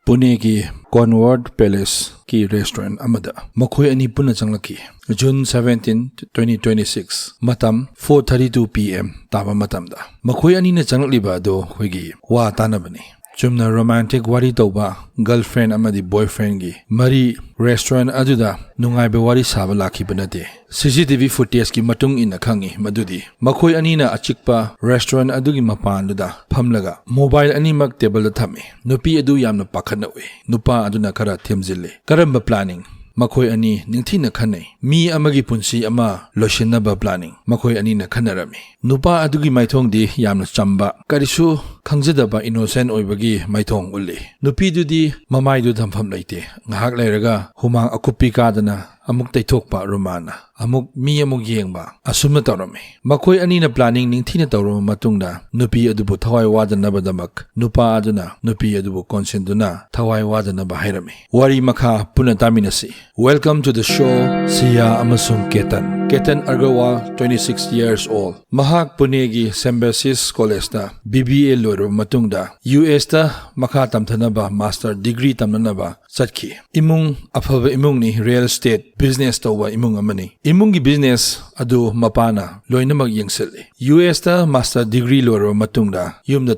Pune ki Conward Palace ki restaurant amada makhoi ani punna changlaki June 17, 2026 matam 4:32 p.m. taba matamda makhoi ani na changliba do hoigi wa tanabani chumna romantic wari toba girlfriend amadi boyfriend gi mari restaurant ajuda nungaibe wari saba lakhi banate CCTV footage ki matung ina khangi madudi makhoi ani na achikpa restaurant adugi mapan duda phamlaga mobile ani mak table da thame nupi adu yamna pakhana we nupa aduna kara themjille karamba planning makhoi ani ningthina khanai mi amagi punsi ama loshinaba planning makhoi ani na khanarami nupa adugi maithong di yamna chamba karisu khangjadaba innocent oibagi maithong ulli nupi dudi mamai du thampham leite ngahak leiraga humang akupi kadana amuk taithokpa romana amuk mi amuk yengba asumna tawrami makhoi ani na planning ningthina tawrama matungda nupi adubu thawai wadanaba damak nupa aduna nupi adubu consent duna thawai wadanaba hairami wari makha puna taminasi. Welcome to the show Siya amasung Ketan Agarwal 26 years old mahak Punegi Symbiosis College da BBA loiro matungda US ta makha tamthanaba master degree tamnanaba satki imung afaba imung ni real estate business towa imung amani imungi business adu mapana loinamak yengseli US ta master degree loiro matungda yumda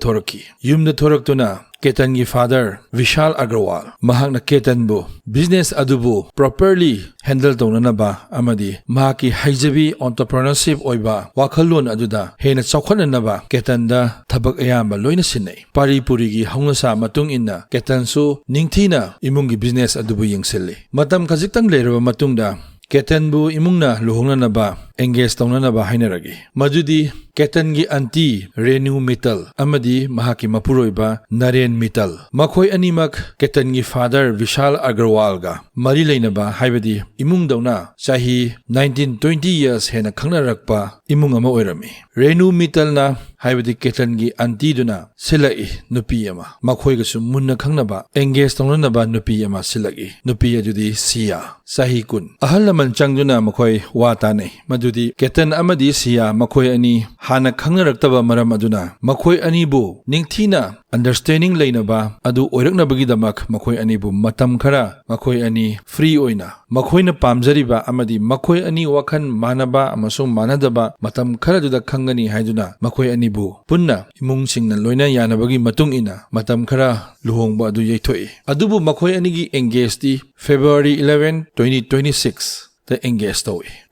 thoraktuna Ketan gi father Vishal Agarwal mahakna Ketan bu business adubu properly handle tonanaba amadi mahaki haijabi entrepreneurship oiba wakhalon aduda hena chawkhananaba Ketan da thabak ayamba loina sinai paripuri gi haunasa matung inna Ketan su ningthina imungi business adubu yengseli matam khajiktang leiraba matungda Ketan bu imungna luhongnanaba engage tonanaba hainaragi majudi Ketan gi anti Renu Mittal amadi mahaki mapuroiba Naren Mittal makhoi animak Ketan gi father Vishal Agarwal ga mari leinaba haibadi imung dauna chahi 19-20 years hena khangnarakpa imung ama oirami Renu Mittal na haibadi Ketan gi anti duna silai nupi ama makhoi ga sum munna khangnaba engage tonanaba nupi ama silai nupi ajudi Siya sahi kun ahalaman changduna makhoi wa tanai madudi Ketan amadi Siya makhoi ani hana khangnaраktaba maram aduna makhoi ani bu ningthina understanding leinaba adu oiraknabagi damak makhoi ani bu matam khara makhoi ani free oina makhoina pamjariba amadi makhoi ani wakhan manaba amasung manadaba matam khara duda khangani haiduna makhoi ani bu punna imung singna loina yanabagi matung ina matam khara luhongba adu yeithoi adubu makhoi ani gi engage di February 11, 2026 the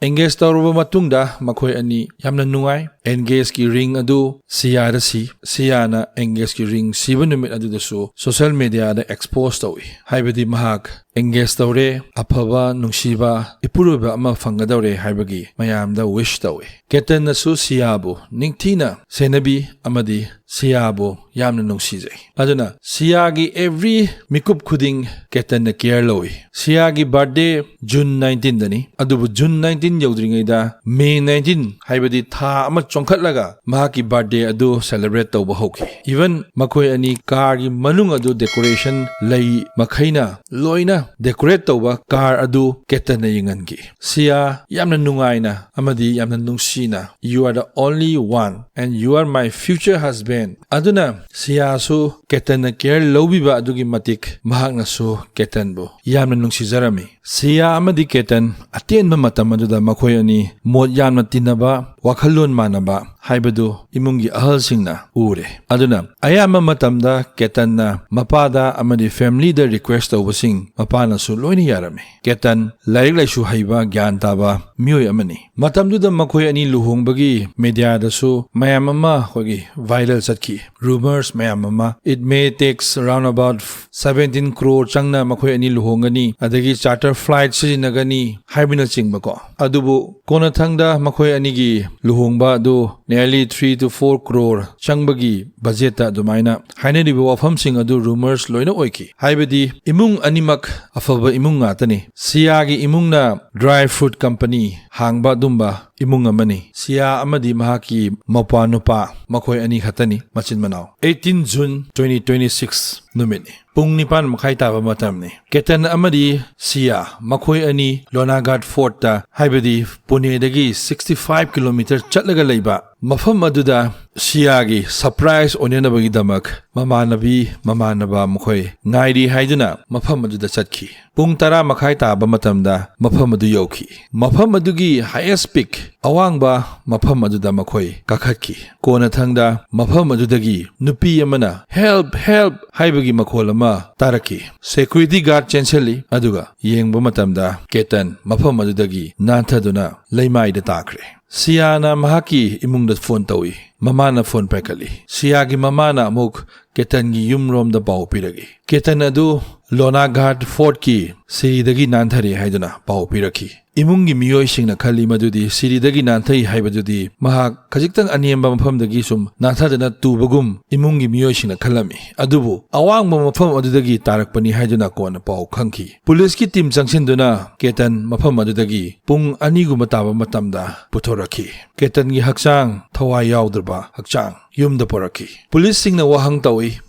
engage tawruba matungda makhoi ani yamna nungai engage ki ring adu Siya na engage ki ring siba numit adu dasu social media da expose tawi haibadi mahak engage tawre aphaba nungsiba ipuruba ama fangadawre haibagi mayamda wish tawi Ketan na su Siya bu ningthina senabi amadi Siya bu yamna nungsijai aduna Siya gi every mikup khuding Ketan na care lowi Siya gi birthday June 19 dani adubu June 19 yaudringaida May 19 haibadi tha ama chongkhatlaga mahaki birthday adu celebrate tawba hoki even makhoi ani car gi manung adu decoration lei makhaina loina decorate tawba car adu Ketan na yingangi Siya yamna nungaina amadi yamna nungsina you are the only one and you are my future husband aduna Siya su Ketan na care lobiba adugi matik mahakna su Ketan bu yamna nungsijarami Siya amadi Ketan atenba matam aduda makhoi ani mod yamna tinaba wakhalon manaba haibadu imungi ahalsingna ure aduna ayama matamda Ketan na mapada amadi family da request tawbasing mapana su loina yarami Ketan lairik laisu haiba gyan taba mioi amani matamduda makhoi ani luhongbagi media da su mayam ama hogi viral satki rumors mayam ama it may takes around about 17 crore changna makhoi ani luhongani adagi charter flight sijinagani haibina chingbako adubu kona thangda makhoi ani gi luhongba du nearly 3 to 4 crore changbagi budget ta dumaina hainariba wafamsing adu rumors loina oiki haibadi imung animak afaba imung ngatani Siya gi imung na dry fruit company hangba dumba imung amani Siya amadi mahaki mapa nupa makhoi ani khatani machin manao 18 June 2026 numini pung nipan makhai taba matamni Ketan amadi Siya makhoi ani Lonagat Fort ta haibadi Pune dagi 65 km chatlaga leiba mafam aduda Siagi surprise onyanabagidamag mamanaba mukhoy ngairi haiduna mafam aduda chatki. Pung tara makhai taba matamda mafam adu yauki. Mafam adugi highest peak awangba mafam aduda makhoi kakhatki. Kona thangda mafam adudagi nupi amana help haibagi makhol ama taraki. Security guard chenseli aduga yengba matamda ketan mafam adudagi nanthaduna leimaida takre. Siana mahaki imungda phone tawi. Mamana phone paikali. Siagi mamana amuk ketan gi yumrom da pau piragi. Ketan adu Lonaghat Fort ki siridagi nanthari haiduna pau piraki. Imungi miyoi singna khali madudi siridagi nanthai haibadudi mahak khajiktang aniemba mafamdagi sum nanthadana tubagum imungi miyoi singna khalami. Adubu awangba mafam adudagi tarakpani haiduna kona pau khangki. Police ki team changsinduna ketan mafam adudagi pung aniguma taba matamda puthoraki. Ketan gi hakchang thawai yaudrba hakchang yumda poraki. Police singna wahang tawi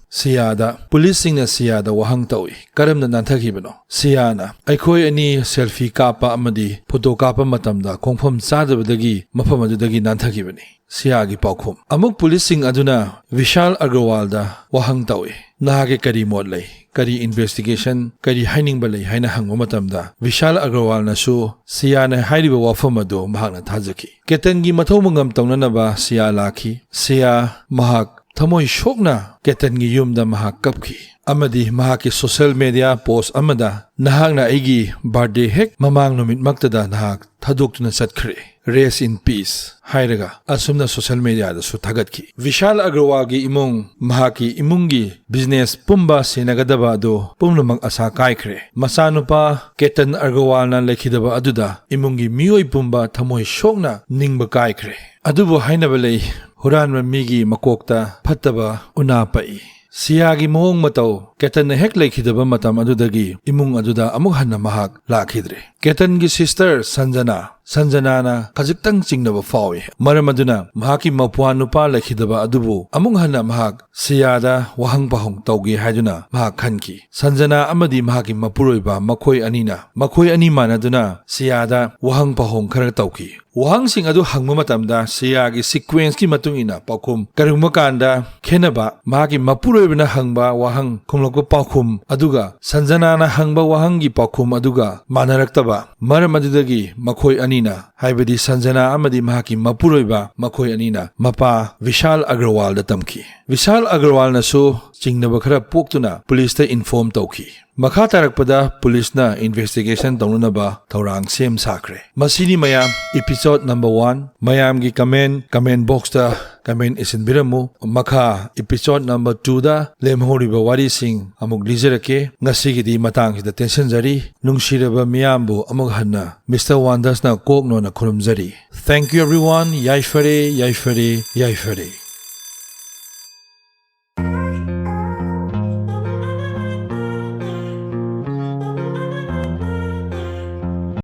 Police singna siyada wahang tawi. Karam na nanthakibano. Siyana. Aikhoy ani selfie kapa amadi photo kapa matamda kongpham sadabadagi mafam adudagi nanthakibani. Siyagi paukhum. Amuk police sing aduna Vishal Agrawal da wahang tawi. Nahage kari mod lay. Kari investigation kari haining balay haina hangwa matamda Vishal Agrawal na su siyana hairiba wafam ado mahak na thajaki. Ketangi mathaw mangam tawnanaba siya laki. Siya mahak Thamoy shokna ketan gi yumda mahak kapki. Amadi mahaki social media post amada nahak na aigi birthday hek mamang numit maktada nahak thaduk na satkre. Rest in peace. Hairaga asumna social media da su thagatki. Vishal Agrawal gi imung mahaki imungi business pumba sinagadaba do pumnamang asa kaikre. Masanupa ketan Agrawal na lekhidaba aduda imungi miyoi pumba thamoy shokna ningba kaikre. Adubo hainabalay Huran migi makokta fattaba unapai. Siyagi moong mataw ketan na hek laikhidaba matam adudagi imung aduda amuk hanna mahak lakhidre. Ketan gi sister Sanjana na kajiktang chingnaba fawi. Maram aduna mahaki mapuan nupa laikhidaba adubu amung hanna mahak siyada wahang pahong tawgi haiduna mahak khanki. Sanjana amadi mahaki mapuroiba makhoi ani manaduna siyada wahang pahong khara tawki. Wahang sing adu hangma matamda siyagi sequence ki matungina pakum karuma kanda khenaba mahaki mapuroibna hangba wahang khumlokpa pakum aduga Sanjana na hangba wahang gi pakum aduga manaraktaba maram adudagi makhoi anina haibadi Sanjana amadi mahaki mapuroiba makhoi anina mapa Vishal Agrawal da tamki. Vishal Agrawal na su chingnaba khara poktuna police ta inform tawki. Makha tarakpada police na investigation tawnunaba thaurang sem sakre. Masini mayam episode number 1 mayam gi comment box ta comment isinbiramu. Makha episode number 2 da lemhoriba wari sing amuk lijarake ngasi gi di matang da tension jari nungshiraba miyambu amuk hanna Mr. Wonders na kokno na khurumjari. Thank you everyone. Yai fare.